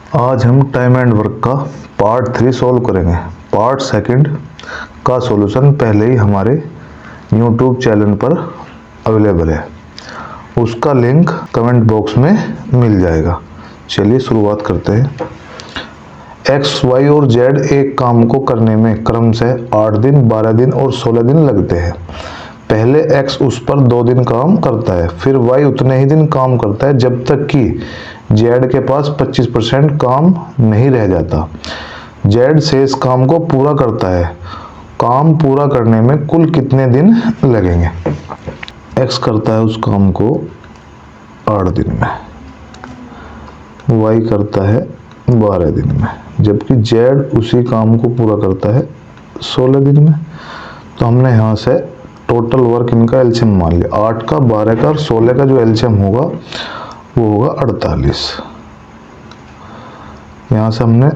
आज हम time and work का पार्ट 3 सॉल्व करेंगे। पार्ट सेकंड का सॉल्यूशन पहले ही हमारे यूट्यूब चैनल पर अवेलेबल है, उसका लिंक कमेंट बॉक्स में मिल जाएगा। चलिए शुरुआत करते हैं। एक्स, वाई और जेड एक काम को करने में क्रमशः 8 दिन, 12 दिन और 16 दिन लगते हैं। पहले एक्स उस पर 2 दिन काम करता है, फिर वाई उतने ही दिन काम करता है जब तक कि जेड के पास 25% काम नहीं रह जाता। जेड शेष काम को पूरा करता है। काम पूरा करने में कुल कितने दिन लगेंगे? एक्स करता है उस काम को 8 दिन में, वाई करता है 12 दिन में, जबकि जेड उसी काम को पूरा करता है 16 दिन में। तो हमने यहाँ से टोटल वर्क इनका एलसीएम मान लिया। 8 का, 12 का और 16 का जो एलसीएम होगा वो होगा 48। यहाँ से हमने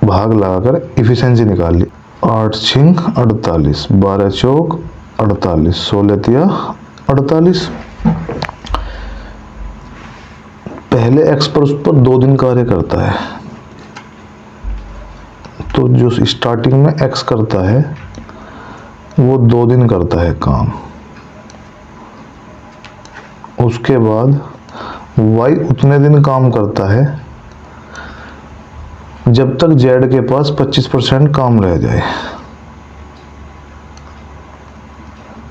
भाग लगाकर इफिशिएंसी निकाल ली। 8 छिंग 48, 12 चौक 48, 16 तिया 48। पहले एक्स पर उस पर 2 दिन कार्य करता है, तो जो स्टार्टिंग में एक्स करता है वो 2 दिन करता है काम। उसके बाद वाई उतने दिन काम करता है जब तक जेड के पास 25% काम रह जाए।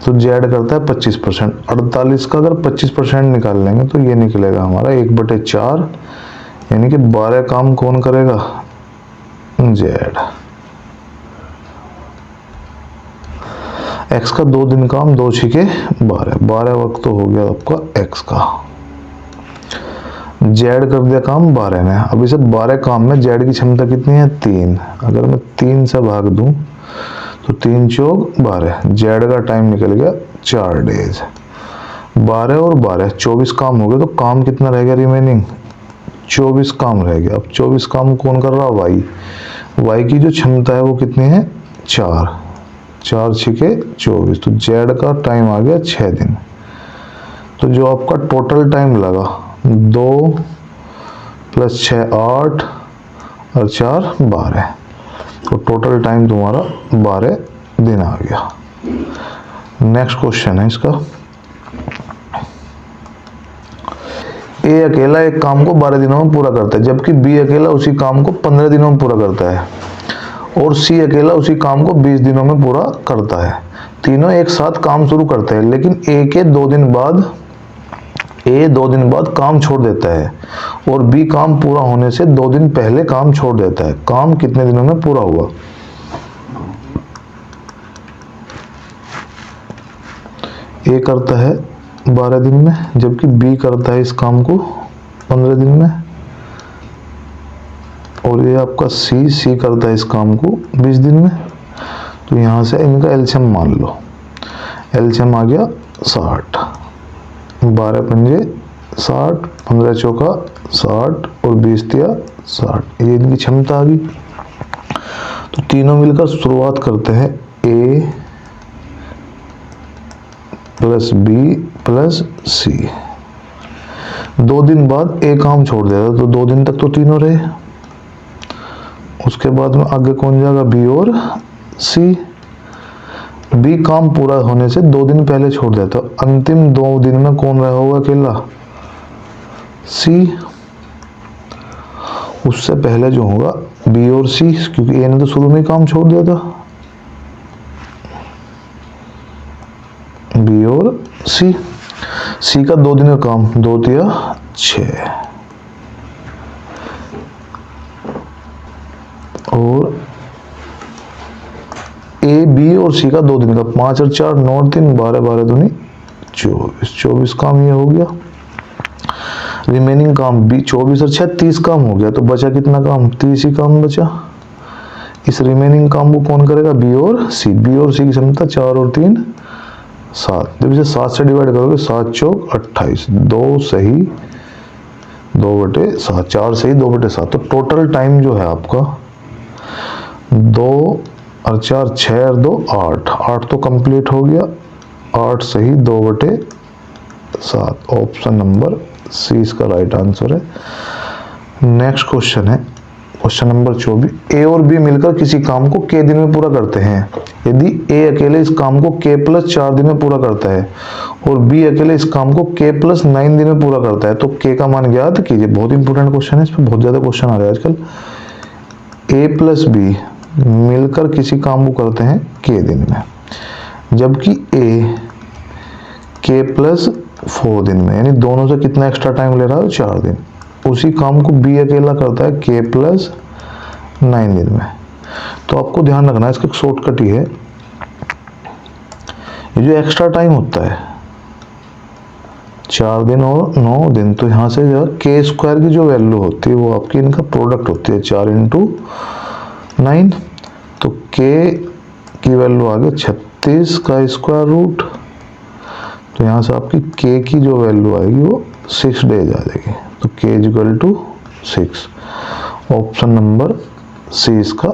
तो जेड करता है 25%। 48 का अगर 25% निकाल लेंगे तो ये निकलेगा हमारा 1/4, यानी कि 12 काम कौन करेगा? जेड। एक्स का 2 दिन काम, 2 छिके 12, 12 वक्त तो हो गया आपका एक्स का। जेड कर दिया काम 12 ने। अब इसे 12 काम में जेड की क्षमता कितनी है? 3। अगर मैं 3 से भाग दूं तो 3 चौक 12, जेड का टाइम निकल गया 4 डेज। 12 और 12 24 काम हो गए, तो काम कितना रह गया रिमेनिंग? 24 काम रह गया। अब 24 काम कौन कर रहा? वाई। वाई की जो क्षमता है वो कितनी है? 4, 4 छिके 24, तो जेड का टाइम आ गया 6 दिन। तो जो आपका टोटल टाइम लगा 2 + 6 8 और 4 12, तो टोटल टाइम तुम्हारा 12 दिन आ गया। नेक्स्ट क्वेश्चन है इसका। ए अकेला एक काम को 12 दिनों में पूरा करता है, जबकि बी अकेला उसी काम को 15 दिनों में पूरा करता है, और सी अकेला उसी काम को 20 दिनों में पूरा करता है। तीनों एक साथ काम शुरू करते हैं, लेकिन ए 2 दिन बाद काम छोड़ देता है और बी काम पूरा होने से 2 दिन पहले काम छोड़ देता है। काम कितने दिनों में पूरा हुआ? ए करता है 12 दिन में, जबकि बी करता है इस काम को 15 दिन में, और ये आपका सी करता है इस काम को 20 दिन में। तो यहाँ से इनका एलसीएम मान लो। एलसीएम आ गया 60, 12 पंजे 60, 15 चौका 60 और 20 तिया 60। ये इनकी क्षमता आ गई। तो तीनों मिलकर शुरुआत करते हैं। ए + बी + सी। 2 दिन बाद ए काम छोड़ देता, तो 2 दिन तक तो तीनों रहे। उसके बाद में आगे कौन जाएगा? बी और सी। बी काम पूरा होने से 2 दिन पहले छोड़ देता, अंतिम 2 दिन में कौन रहा होगा अकेला? सी। उससे पहले जो होगा बी और सी, क्योंकि ए ने तो शुरू में काम छोड़ दिया था। बी और सी। सी का 2 दिन का काम, 2 तिया 6, और ए बी और सी का 2 दिन का, 5 और 4 9 और 3 12, 12 दूनी 24, 24 काम ये हो गया। रिमेनिंग काम बी 24 और 6 30 काम हो गया, तो बचा कितना काम? 30 ही काम बचा। इस रिमेनिंग काम को कौन करेगा? बी और सी। बी और सी की क्षमता 4 और 3 7, जब इसे 7 से डिवाइड करोगे 7 चौक 28, 2 सही 2/7, 4 सही 2/7। तो टोटल टाइम जो है आपका 2 और 4 6 और 2 8, 8 तो कंप्लीट हो गया। 8 सही 2/7। ऑप्शन नंबर सी इसका राइट आंसर है। नेक्स्ट क्वेश्चन है। क्वेश्चन नंबर 24, ए और बी मिलकर किसी काम को के दिन में पूरा करते हैं। यदि ए अकेले इस काम को के प्लस 4 दिन में पूरा करता है और बी अकेले इस काम को के प्लस 9 दिन में पूरा करता है तो के का मान ज्ञात कीजिए। बहुत इंपॉर्टेंट क्वेश्चन है, इस पर बहुत ज्यादा क्वेश्चन आ रहे हैं आजकल। ए प्लस बी मिलकर किसी काम को करते हैं के दिन में, जबकि ए के प्लस 4 दिन में, यानी दोनों से कितना एक्स्ट्रा टाइम ले रहा है, 4 दिन। उसी काम को बी अकेला करता है के प्लस 9 दिन में। तो आपको ध्यान रखना है, इसका एक शॉर्टकट ही है, ये जो एक्स्ट्रा टाइम होता है 4 दिन और 9 दिन, तो यहाँ से जो के स्क्वायर की जो वैल्यू होती है वो आपकी इनका प्रोडक्ट होती है 4 इंटू 9। तो के की वैल्यू आ गई 36 का स्क्वायर रूट, तो यहाँ से आपकी के की जो वैल्यू आएगी वो 6 डेज आ जाएगी। तो K is equal to 6। Option number C इसका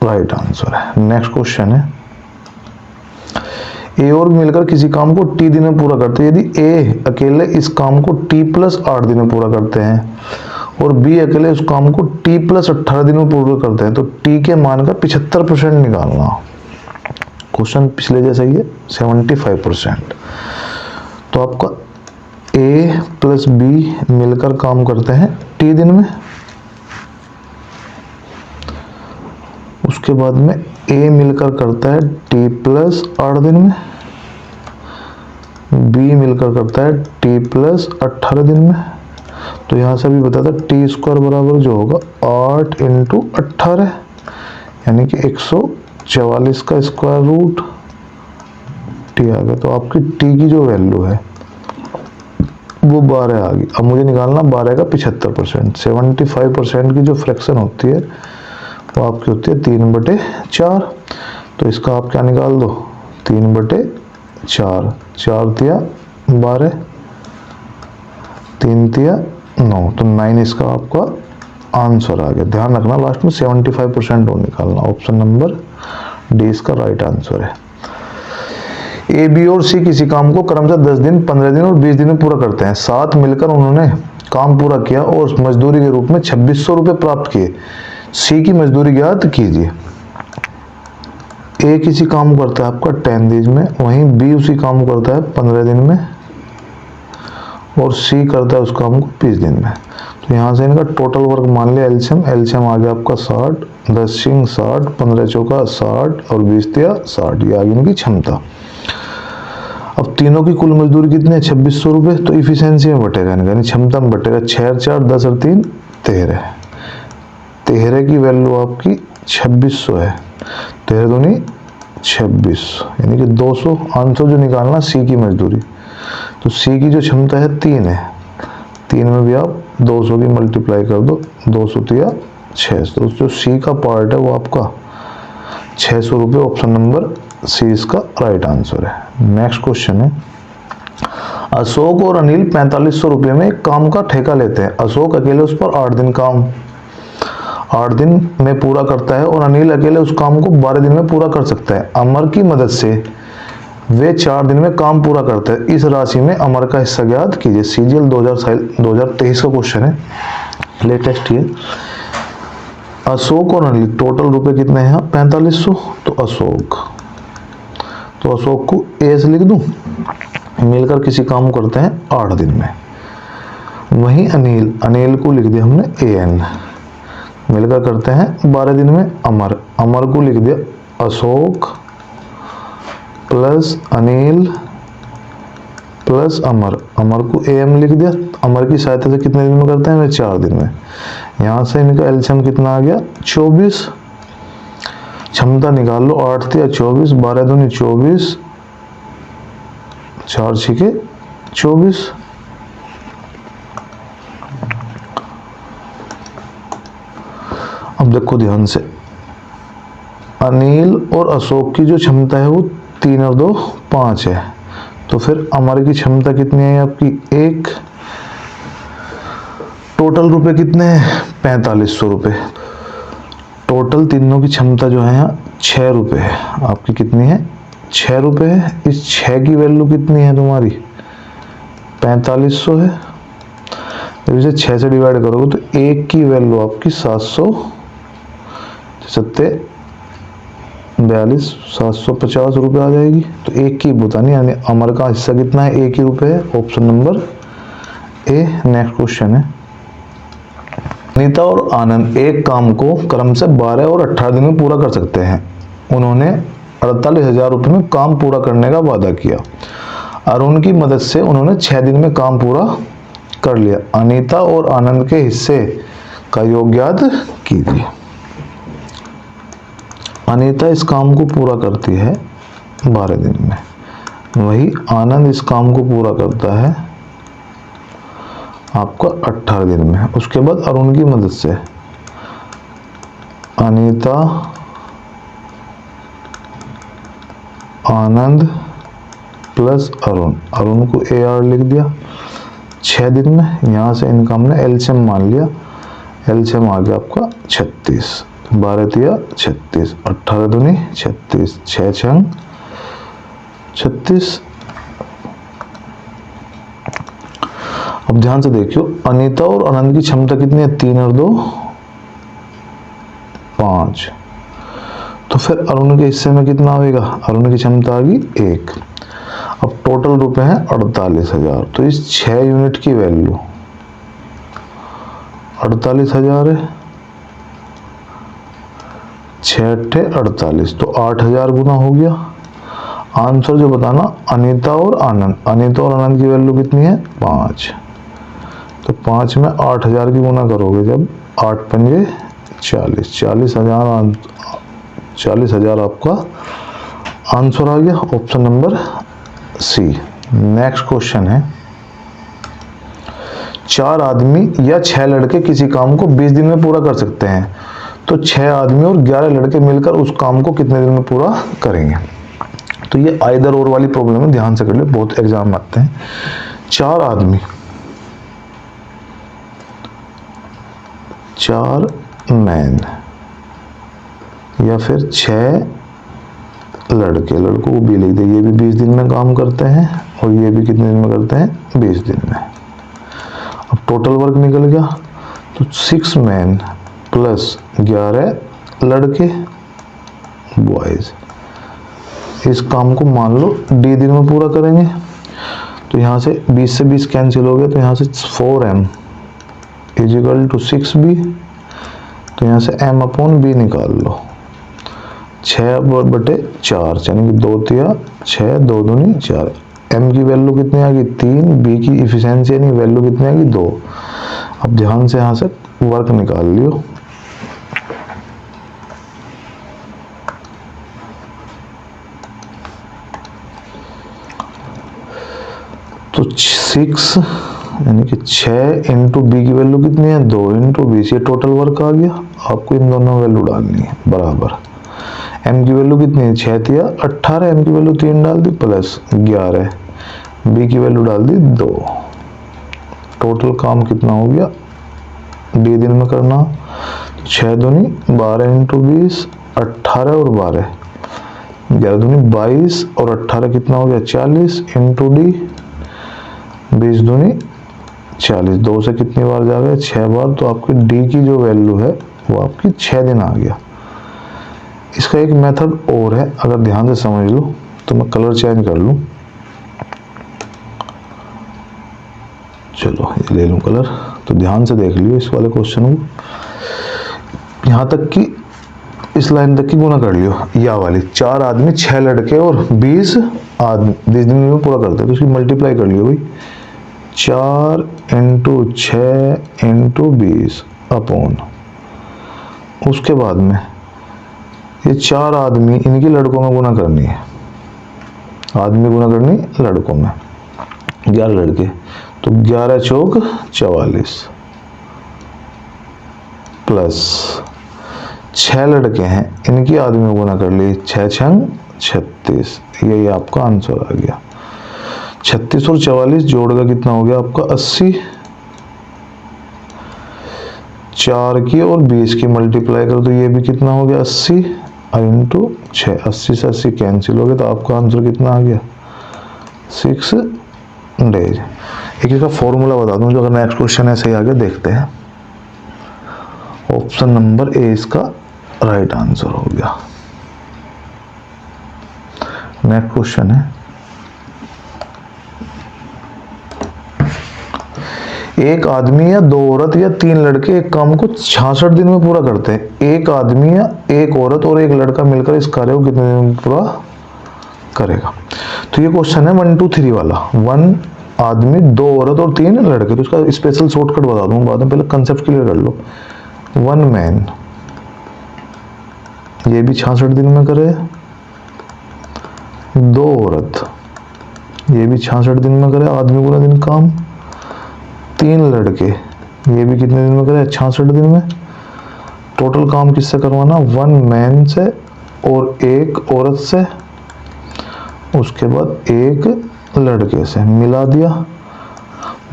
राइट आंसर है। नेक्स्ट क्वेश्चन है, ए और बी मिलकर किसी काम को टी दिन में पूरा करते हैं। यदि ए अकेले इस काम को टी प्लस 8 दिन में पूरा करते हैं और बी अकेले उस काम को टी प्लस 18 दिन में पूरा करते हैं तो टी के मान का 75% निकालना। क्वेश्चन पिछले जैसा ही है, 75%। तो आपका ए प्लस बी मिलकर काम करते हैं टी दिन में, उसके बाद में ए मिलकर करता है टी प्लस 8 दिन में, बी मिलकर करता है टी प्लस 18 दिन में। तो यहां से भी बताता टी स्क्वायर बराबर जो होगा 8 इंटू 18, यानी कि 144 का स्क्वायर रूट टी आ गया। तो आपकी टी की जो वैल्यू है वो 12 आ गई। अब मुझे निकालना 12 का 75%। 75% की जो फ्रैक्शन होती है वो आपकी होती है 3/4। तो इसका आप क्या निकाल दो, 3/4, 4 तिया 12, 3 तिया 9, तो 9 इसका आपका आंसर आ गया। ध्यान रखना लास्ट में 75% और निकालना। ऑप्शन नंबर डी इसका राइट आंसर है। ए, बी और सी किसी काम को क्रमशः 10 दिन, 15 दिन और 20 दिन में पूरा करते हैं। साथ मिलकर उन्होंने काम पूरा किया और मजदूरी के रूप में 2600 रुपये प्राप्त किए। सी की मजदूरी ज्ञात कीजिए। ए किसी काम को करता है आपका 10 दिन में, वहीं बी उसी काम को करता है 15 दिन में और सी करता है उस काम को 20 दिन में। तो यहाँ से इनका टोटल वर्क मान लिया एलसीएम आ गया आपका 60, 10 सिंग 60, 15 चौका 60 और 20 तिया 60, ये आ गई इनकी क्षमता। अब तीनों की कुल मजदूरी कितनी है, 2600 रुपये। तो इफिशियंसी में बटेगा इनका, यानी क्षमता में बटेगा 6 और 4 10 और 3 13। 13 की वैल्यू आपकी 2600 है, 13 दूनी 26, यानी कि 200। आंसर जो निकालना सी की मजदूरी, तो सी की जो क्षमता है 3 है, 3 में भी आप 200 की मल्टीप्लाई कर दो, 200 तिया 600। तो जो सी का पार्ट है वो आपका 600 रुपये। ऑप्शन नंबर सी इसका राइट आंसर है। नेक्स्ट क्वेश्चन है, अशोक और अनिल 4500 रुपये में एक काम का ठेका लेते हैं। अशोक अकेले उस पर 8 दिन में पूरा करता है और अनिल अकेले उस काम को 12 दिन में पूरा कर सकता है। अमर की मदद से वे 4 दिन में काम पूरा करते हैं। इस राशि में अमर का हिस्सा ज्ञात कीजिए। सीजीएल 2023 का क्वेश्चन है, लेटेस्ट ये। अशोक और अनिल टोटल रुपए कितने हैं, 4500। तो अशोक को ए से लिख दूं, मिलकर किसी काम को करते हैं 8 दिन में। वहीं अनिल को लिख दिया हमने AN, मिलकर करते हैं 12 दिन में। अमर को लिख दिया अशोक प्लस अनिल प्लस अमर को AM लिख दिया। अमर की सहायता से कितने दिन में करते हैं, वे 4 दिन में। यहां से इनका एलसीएम कितना आ गया, 24। क्षमता निकाल लो, 8 तिया 24, 12 दूनी 24, 4 छिके 24। अब देखो ध्यान से, अनिल और अशोक की जो क्षमता है वो 3 और 2 5 है। तो फिर अमर की क्षमता कितनी है आपकी 1। टोटल रुपए कितने हैं, 4500 रुपये। टोटल तीनों की क्षमता जो है यहाँ 6 रुपये है। आपकी कितनी है, 6 रुपये है। इस 6 की वैल्यू कितनी है तुम्हारी, 4500 है। जब इसे 6 से डिवाइड करोगे तो 1 की वैल्यू आपकी 750 सत्ते 42 750 रुपये आ जाएगी। तो एक की बतानी, यानी अमर का हिस्सा कितना है, एक ही रुपये है। Option number A next question है। अनीता और आनंद एक काम को क्रम से 12 और 18 दिन में पूरा कर सकते हैं। उन्होंने 48,000 रुपये में काम पूरा करने का वादा किया। अरुण की मदद से उन्होंने 6 दिन में काम पूरा कर लिया। अनीता और आनंद के हिस्से का योग ज्ञात कीजिए। अनीता इस काम को पूरा करती है 12 दिन में, वही आनंद इस काम को पूरा करता है आपका 18 दिन में। उसके बाद अरुण की मदद से अनीता आनंद प्लस अरुण, अरुण को AR लिख दिया 6 दिन में। यहाँ से इनका हमने एलसीएम मान लिया, एलसीएम आ गया आपका 36, 12 तिया 36, 18 दूनी 36, 6 छंग 36। अब ध्यान से देखियो, अनीता और आनंद की क्षमता कितनी है, 3 और 2 5। तो फिर अरुण के हिस्से में कितना होगा, अरुण की क्षमता आ गई 1। अब टोटल रुपए हैं 48,000। तो इस 6 यूनिट की वैल्यू 48,000 है। 6 अट्ठे 48, तो 8,000 गुना हो गया। आंसर जो बताना, अनीता और आनंद, अनीता और आनंद की वैल्यू कितनी है 5। तो 5 में 8,000 की गुना करोगे जब 8 पंजे 40, 40,000 आपका आंसर आ गया। Option number C. Next question है, 4 आदमी या 6 लड़के किसी काम को 20 दिन में पूरा कर सकते हैं। तो 6 आदमी और 11 लड़के मिलकर उस काम को कितने दिन में पूरा करेंगे। तो ये आइदर और वाली प्रॉब्लम है, ध्यान से कर ले, बहुत एग्जाम आते हैं। 4 आदमी, 4 मैन या फिर 6 लड़के, लड़कों को भी लिख दे, ये भी 20 दिन में काम करते हैं और ये भी कितने दिन में करते हैं, 20 दिन में। अब टोटल वर्क निकल गया, तो 6 मैन प्लस 11 लड़के बॉयज इस काम को मान लो D दिन में पूरा करेंगे। तो यहाँ से 20 से 20 कैंसिल हो गया, तो यहाँ से 4M इजिकल टू 6B। तो यहाँ से M अपॉन B निकाल लो, 6/4, यानी कि 2 तिया 6, 2 दूनी 4। M की वैल्यू कितनी आ गई 3, B की इफिशिएंसी यानी वैल्यू कितनी आ गई 2। अब ध्यान से यहाँ से वर्क निकाल लियो। तो 6 यानी कि 6 इंटू B की वैल्यू कितनी है 2 इंटू 20, ये टोटल वर्क आ गया। आपको इन दोनों वैल्यू डालनी है बराबर। M की वैल्यू कितनी है 6 तिया 18, M की वैल्यू 3 डाल दी प्लस 11, B की वैल्यू डाल दी 2। टोटल काम कितना हो गया D दिन में करना, 6 दूनी 12 इंटू 20, 18 और 12, 11 दूनी 22 और 18 कितना हो गया 40 इंटू D, 20 दूनी 40, 2 से कितनी बार जा गए 6 बार। तो आपकी D की जो वैल्यू है वो आपकी 6 दिन आ गया। इसका एक मेथड और है, अगर ध्यान से समझ लो तो मैं कलर चेंज कर लूं। चलो ये ले लूं कलर। तो ध्यान से देख लियो इस वाले क्वेश्चन को, यहाँ तक कि इस लाइन तक की गुना कर लियो। या वाली 4 आदमी 6 लड़के और 20 आदमी 20 दिन में पूरा करते हैं, तो उसकी मल्टीप्लाई कर लियो भाई। 4 इंटू 6 इंटू 20 अपॉन, उसके बाद में ये 4 आदमी इनकी लड़कों में गुना करनी है, आदमी गुना करनी लड़कों में, 11 लड़के, तो 11 चौक 44 प्लस 6 लड़के हैं इनकी आदमी गुना कर ली 6 छंग 36, यही आपका आंसर आ गया। 36 और 44 जोड़ का कितना हो गया आपका 80, 4 की और 20 की मल्टीप्लाई कर तो ये भी कितना हो गया 80 इंटू 6, 80 से 80 कैंसिल हो गया, तो आपका आंसर कितना आ गया 6 डेज। एक इसका फॉर्मूला बता दूं, जो अगर नेक्स्ट क्वेश्चन ऐसे ही आगे देखते हैं। ऑप्शन नंबर ए इसका राइट आंसर हो गया। नेक्स्ट क्वेश्चन है, एक आदमी या दो औरत या तीन लड़के एक काम को 66 दिन में पूरा करते हैं। एक आदमी या एक औरत और एक लड़का मिलकर इस कार्य को कितने दिन में पूरा करेगा? तो ये क्वेश्चन है 1 2 3 वाला। 1 आदमी, 2 औरत और 3 लड़के। तो इसका स्पेशल शॉर्टकट बता दूं बाद में, पहले कंसेप्ट क्लियर कर लो। 1 मैन, ये भी 66 दिन में करे। 2 औरत, ये भी 66 दिन में करे, आदमी पूरा दिन काम। 3 लड़के, ये भी कितने दिन में करे? 66 दिन में। टोटल काम किससे करवाना? 1 मैन से और 1 औरत से, उसके बाद 1 लड़के से, मिला दिया।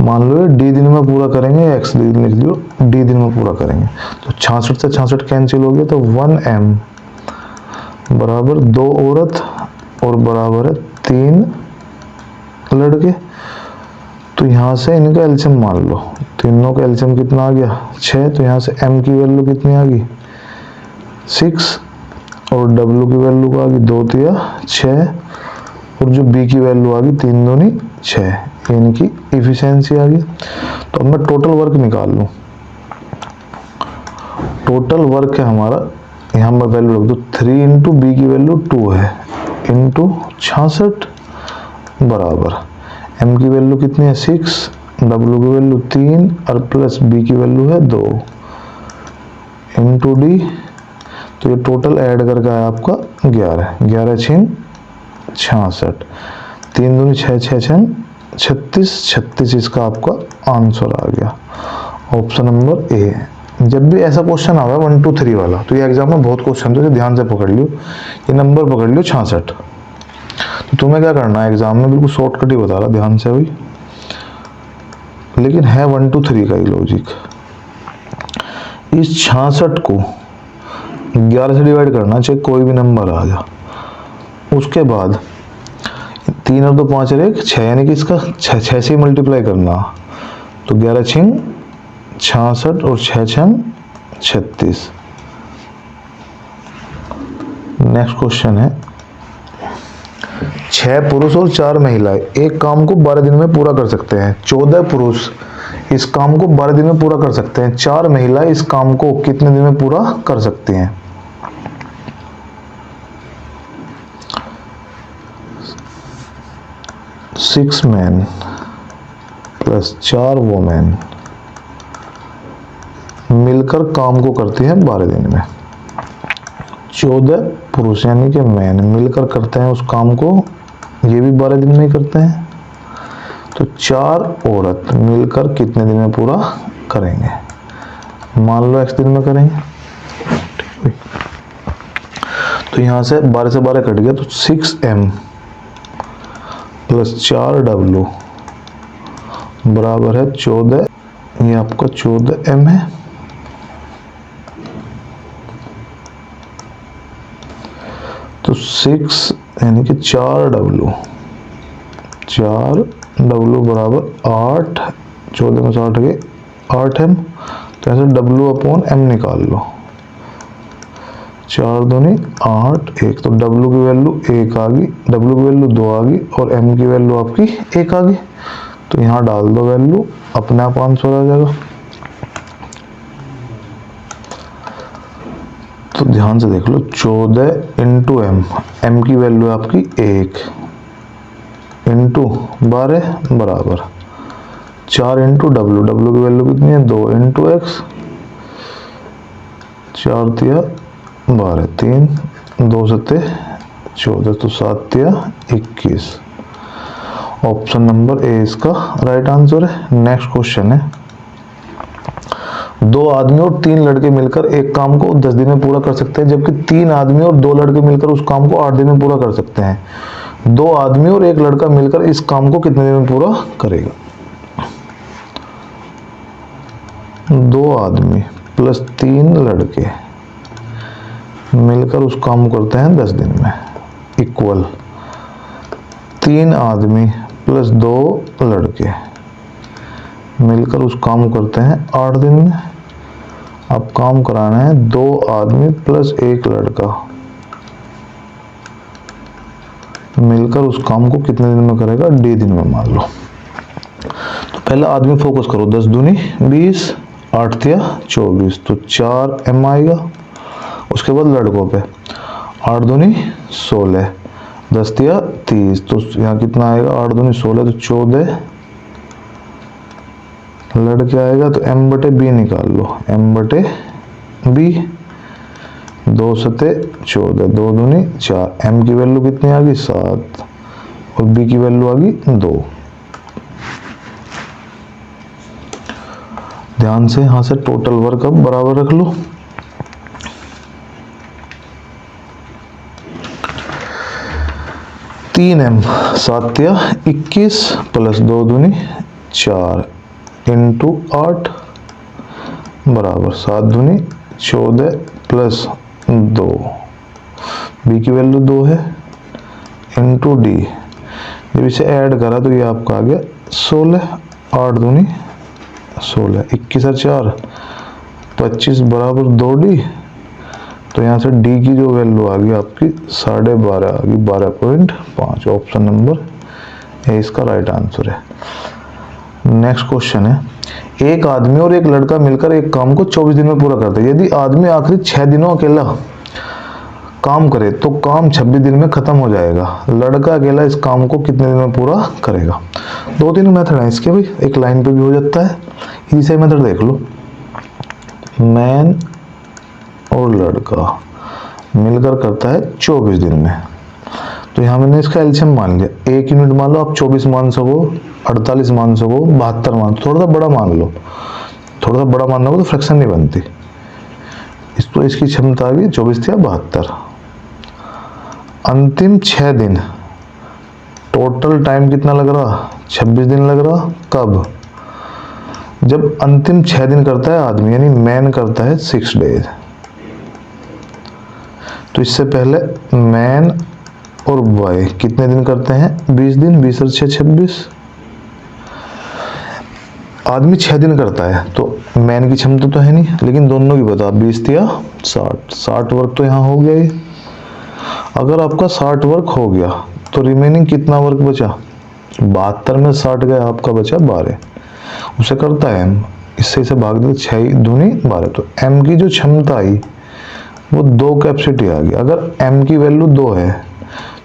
मान लो ये डी दिन में पूरा करेंगे, एक्स दिन लिख दियो, डी दिन में पूरा करेंगे। तो 66 से 66 कैंसिल हो गया, तो 1 एम बराबर 2 औरत और बराबर है 3 लड़के। तो यहाँ से इनका एलसीएम मान लो, तीनों का एलसीएम कितना आ गया? 6। तो यहाँ से m की वैल्यू कितनी आ गई? 6 और w की वैल्यू आ गई 2 तिया 6 और जो b की वैल्यू आ गई 3 दूनी 6। इनकी इफिशिएंसी आ गई। तो अब मैं टोटल वर्क निकाल लूँ। टोटल वर्क है हमारा, यहाँ मैं वैल्यू रख दूँ 3 इंटू बी की वैल्यू 2 है इंटू 66 बराबर m की वैल्यू कितनी है? 6, w की वैल्यू 3 और प्लस b की वैल्यू है 2 इंटू डी। तो ये टोटल ऐड करके आया आपका 11। 11 6 66, 3 दूनी 6 6 6 36, 36 इसका आपका आंसर आ गया। Option number A. जब भी ऐसा क्वेश्चन आ रहा है 1 2 3 वाला, तो ये एग्जाम में बहुत क्वेश्चन थे, ध्यान से पकड़ लियो। ये नंबर पकड़ लियो 66। तो तुम्हें क्या करना है एग्जाम में, बिल्कुल शॉर्टकट ही बता रहा, ध्यान से भाई, लेकिन है 1 2 3 का ही लॉजिक। इस 66 को 11 से डिवाइड करना, चाहे कोई भी नंबर आ जा। उसके बाद 3 और 2 5 और 1 6, यानी कि इसका 6 से मल्टीप्लाई करना। तो 11 6 66 और 6 6 36। नेक्स्ट क्वेश्चन है, 6 पुरुष और 4 महिलाएं एक काम को 12 दिन में पूरा कर सकते हैं। 14 पुरुष इस काम को 12 दिन में पूरा कर सकते हैं। 4 महिलाएं इस काम को कितने दिन में पूरा कर सकती हैं? सिक्स मैन प्लस 4 वोमेन मिलकर काम को करती हैं 12 दिन में। 14 पुरुष यानी कि मैन मिलकर करते हैं उस काम को, ये भी 12 दिन में ही करते हैं। तो 4 औरत मिलकर कितने दिन में पूरा करेंगे? मान लो x दिन में करेंगे। तो यहाँ से 12 से 12 कट गया, तो 6m प्लस 4w बराबर है 14। ये आपका 14m है। तो 6 यानी कि 4w बराबर 8, 14 में 60 गए 8m। तो ऐसे w अपॉन m निकाल लो। 4 दूनी 8, 1, तो w की वैल्यू 1 आ गई, w की वैल्यू 2 आ गई और m की वैल्यू आपकी 1 आ गई। तो यहाँ डाल दो वैल्यू, अपने आप आंसर आ जाएगा। तो ध्यान से देख लो, 14 इंटू m की वैल्यू आपकी 1 इंटू 12 बराबर 4 इंटू w की वैल्यू कितनी है? 2 इंटू x, 4 तिया 12, 3 2 सत्ते 14, तो 7 तिया 21। ऑप्शन नंबर ए इसका राइट आंसर है। नेक्स्ट क्वेश्चन है, 2 आदमी और 3 लड़के मिलकर एक काम को 10 दिन में पूरा कर सकते हैं, जबकि 3 आदमी और 2 लड़के मिलकर उस काम को 8 दिन में पूरा कर सकते हैं। 2 आदमी और 1 लड़का मिलकर इस काम को कितने दिन में पूरा करेगा? 2 आदमी प्लस 3 लड़के मिलकर उस काम को करते हैं 10 दिन में, इक्वल 3 आदमी प्लस 2 लड़के मिलकर उस काम को करते हैं 8 दिन में। अब काम कराना है 2 आदमी प्लस 1 लड़का मिलकर उस काम को कितने दिन में करेगा, D दिन में मान लो। तो पहला आदमी फोकस करो, 10 दूनी 20, 8 तिया 24, तो 4 M आएगा। उसके बाद लड़कों पे 8 दूनी 16, 10 तिया 30, तो यहाँ कितना आएगा, 8 दूनी 16 तो 14 लड़के आएगा। तो M बटे B निकाल लो, M बटे B, 2 सते 14, 2 दूनी 4, M की वैल्यू कितनी आ गई 7 और B की वैल्यू आ गई 2। ध्यान से यहां से टोटल वर्क अब बराबर रख लो। तीन M 7 तिया 21 प्लस 2 दूनी 4 इंटू 8 बराबर 7 दूनी 14 प्लस 2, B की वैल्यू 2 है, इंटू D। जब इसे ऐड करा तो ये आपका आ गया 16, 8 दूनी 16, 21 और 4 25 बराबर 2D। तो यहाँ से D की जो वैल्यू आ गई आपकी 12.5 आ गई, 12.5। ऑप्शन नंबर ए इसका राइट आंसर है। नेक्स्ट क्वेश्चन है, एक आदमी और एक लड़का मिलकर एक काम को 24 दिन में पूरा करते हैं। यदि आदमी आखिरी 6 दिनों अकेला काम करे तो काम 26 दिन में खत्म हो जाएगा। लड़का अकेला इस काम को कितने दिन में पूरा करेगा। 2-3 मेथड है इसके भाई, एक लाइन पे भी हो जाता है। इसे मेथड देख लो, मैन और लड़का मिलकर करता है 24 दिन में। तो यहाँ मैंने इसका एलसीएम मान लिया, 1 यूनिट मान लो आप 24 मान सको, 48 मान सको, 72 मान, थोड़ा सा बड़ा मान लो। थोड़ा सा बड़ा मानना हो तो फ्रैक्शन नहीं बनती। इसको इसकी क्षमता आ गई 24 या 72। अंतिम 6 दिन टोटल टाइम कितना लग रहा, 26 दिन लग रहा। कब, जब अंतिम 6 दिन करता है आदमी, यानी मैन करता है 6 डेज। तो इससे पहले मैन और बॉय कितने दिन करते हैं, 20 दिन, 20 और 6 26। आदमी 6 दिन करता है तो मैन की क्षमता तो है नहीं, लेकिन दोनों की बता, 20 या 60 वर्क तो यहाँ हो गया ही। अगर आपका 60 वर्क हो गया तो रिमेनिंग कितना वर्क बचा, 72 में 60 गया, आपका बचा 12। उसे करता है M, इससे इसे भाग दे 6 दूनी 12। तो M की जो क्षमता आई वो 2 कैपेसिटी आ गई। अगर M की वैल्यू 2 है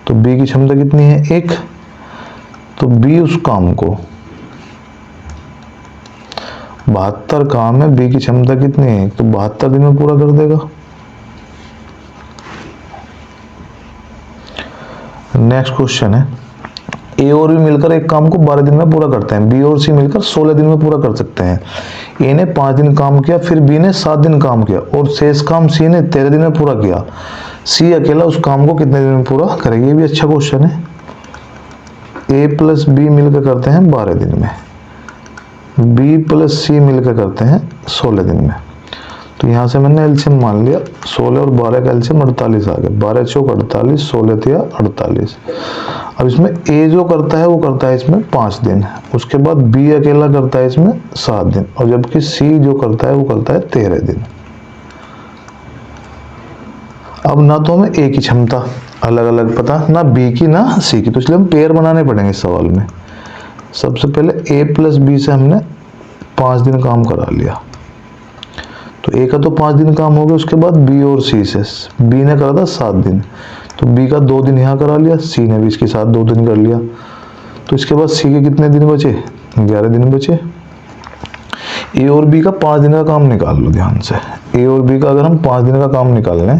तो B की क्षमता कितनी है, 1। तो B उस काम को, 72 काम है, B की क्षमता कितनी है, तो 72 दिन में पूरा कर देगा। नेक्स्ट क्वेश्चन है, A और B मिलकर एक काम को 12 दिन में पूरा करते हैं। B और C मिलकर 16 दिन में पूरा कर सकते हैं। A ने 5 दिन काम किया, फिर B ने 7 दिन काम किया और शेष काम C ने 13 दिन में पूरा किया। C अकेला उस काम को कितने दिन में पूरा करेगा। ये भी अच्छा क्वेश्चन है। A प्लस B मिलकर करते हैं 12 दिन में, B प्लस C मिलकर करते हैं 16 दिन में। तो यहाँ से मैंने एलसीएम मान लिया, 16 और 12 का एलसीएम 48 आ गया। 12 चौक 48, 16 तिया 48। अब इसमें A जो करता है वो करता है इसमें 5 दिन, उसके बाद B अकेला करता है इसमें 7 दिन, और जबकि C जो करता है वो करता है 13 दिन। अब ना तो हमें A की क्षमता अलग अलग पता, ना B की ना C की, तो इसलिए हम पेयर बनाने पड़ेंगे इस सवाल में। सबसे पहले A प्लस B से हमने 5 दिन काम करा लिया, तो A का तो 5 दिन काम हो गया। उसके बाद B और C से, B ने करा था 7 दिन, तो B का 2 दिन यहाँ करा लिया, C ने भी इसके साथ 2 दिन कर लिया। तो इसके बाद C के कितने दिन बचे, 11 दिन बचे। A और B का 5 दिन का काम निकाल लो ध्यान से। A और B का अगर हम 5 दिन का काम निकाल लें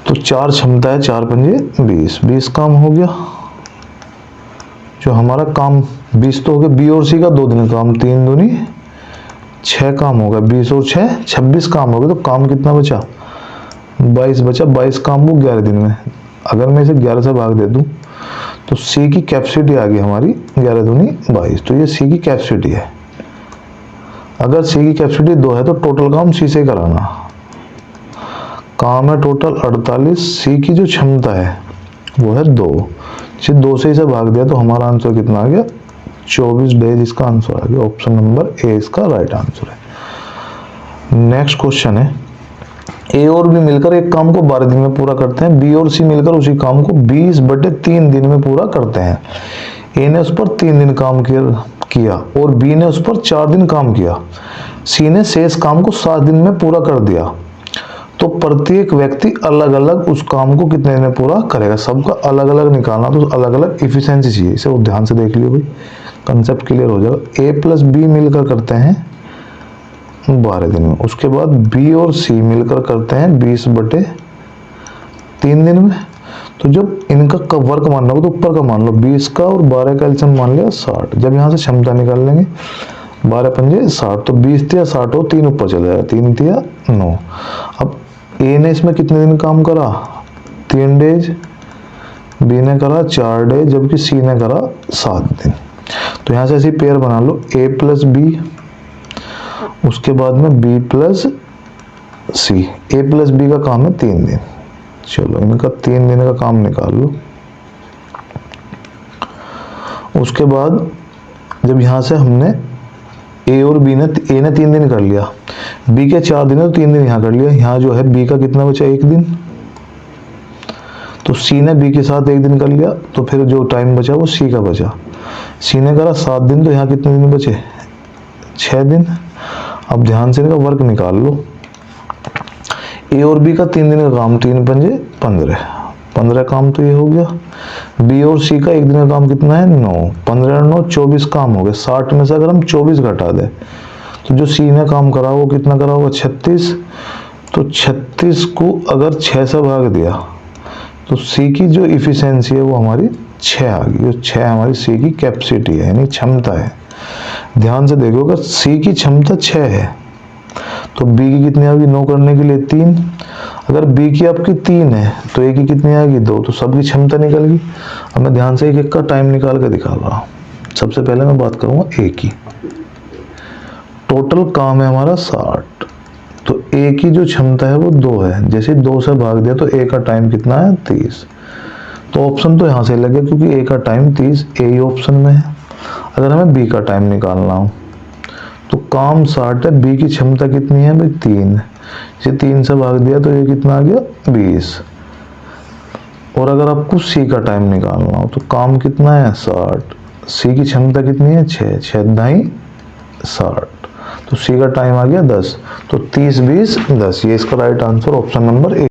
तो 4 क्षमता है, 4 पंजे 20 काम हो गया। जो हमारा काम 20 तो हो गया। B और C का 2 दिन का काम, 3 दूनी 6 काम होगा, 20 और 6 26 काम हो गए। तो काम कितना बचा, 22 बचा। 22 काम वो 11 दिन में। अगर मैं इसे 11 से भाग दे दूं तो C की कैपेसिटी आ गई हमारी 11 दूनी 22। तो ये C की कैपेसिटी है। अगर C की कैपेसिटी 2 है तो टोटल काम C से कराना। काम है टोटल 48, C की जो क्षमता है वो है 2। इसे 2 से इसे भाग दिया तो हमारा आंसर कितना आ गया, 24 डेज इसका आंसर आ गया। ऑप्शन नंबर ए इसका राइट आंसर है। नेक्स्ट क्वेश्चन है, ए और बी मिलकर एक काम को 12 दिन में पूरा करते हैं, बी और सी मिलकर उसी काम को 20/3 दिन में पूरा करते हैं। ए ने उस पर 3 दिन काम किया और बी ने उस पर 4 दिन काम किया। सी ने शेष काम को 7 दिन में पूरा कर दिया। तो प्रत्येक व्यक्ति अलग अलग उस काम को कितने दिन में पूरा करेगा? सबका अलग अलग निकालना, तो अलग अलग इफिशिएंसी चाहिए। इसे वो ध्यान से देख लियो भाई, कंसेप्ट क्लियर हो जाएगा। ए प्लस बी मिलकर करते हैं 12 दिन में। उसके बाद बी और सी मिलकर करते हैं 20/3 दिन में। तो जब इनका वर्क मानना हो तो ऊपर का मान लो 20 का और 12 का एलसीएम मान लिया 60। जब यहाँ से क्षमता निकाल लेंगे 12 पंजे 60, तो 20 तिया 60 हो, 3 ऊपर चला जाएगा, 3 तिया 9। अब ए ने इसमें कितने दिन काम करा? 3 डेज, बी ने करा 4 डेज, जबकि सी ने करा 7 दिन। तो यहाँ से ऐसी पेयर बना लो, ए प्लस बी, उसके बाद में बी प्लस सी। ए प्लस बी का काम है 3 दिन। चलो इनका 3 दिन का काम निकाल लो। उसके बाद जब यहां से हमने ए और बी ने, ए ने 3 दिन कर लिया, बी के 4 दिन है तो 3 दिन यहां कर लिया। यहां जो है बी का कितना बचा? 1 दिन। तो सी ने बी के साथ 1 दिन कर लिया, तो फिर जो टाइम बचा वो सी का बचा। सी ने करा 7 दिन, तो यहाँ कितने दिन बचे? 6 दिन। अब ध्यान से इनका वर्क निकाल लो। ए और बी का 3 दिन का काम, 3 पंजे 15 काम तो ये हो गया। बी और सी का 1 दिन का काम कितना है? 9। 15 9 24 काम हो गए। 60 में से अगर हम 24 घटा दें तो जो सी ने काम करा वो कितना करा होगा? 36। तो 36 को अगर 6 से भाग दिया तो सी की जो इफिशिएंसी है वो हमारी 6 आ गई। जो 6 हमारी सी की कैपेसिटी है, यानी क्षमता है। ध्यान से देखो, अगर सी की क्षमता 6 है तो बी की कितनी आ गई? 9 करने के लिए 3। अगर बी की आपकी 3 है तो ए की कितनी आ गई? 2। तो सबकी क्षमता निकल गई। अब मैं ध्यान से एक एक का टाइम निकाल कर दिखा रहा हूं। सबसे पहले मैं बात करूंगा ए की। टोटल काम है हमारा 60, तो ए की जो क्षमता है वो 2 है। जैसे 2 से भाग दिया तो ए का टाइम कितना है? 30। तो ऑप्शन तो यहां से लगे क्योंकि ए का टाइम 30 ए ही ऑप्शन में है। अगर हमें बी का टाइम निकालना हो तो काम 60 है, बी की क्षमता कितनी है भाई? 3। इसे 3 से भाग दिया तो ये कितना आ गया? 20। और अगर आपको सी का टाइम निकालना हो तो काम कितना है? 60। सी की क्षमता कितनी है? 6। 6 दाई 60, तो सी का टाइम आ गया 10। तो 30 20 10, ये इसका राइट आंसर ऑप्शन नंबर 1।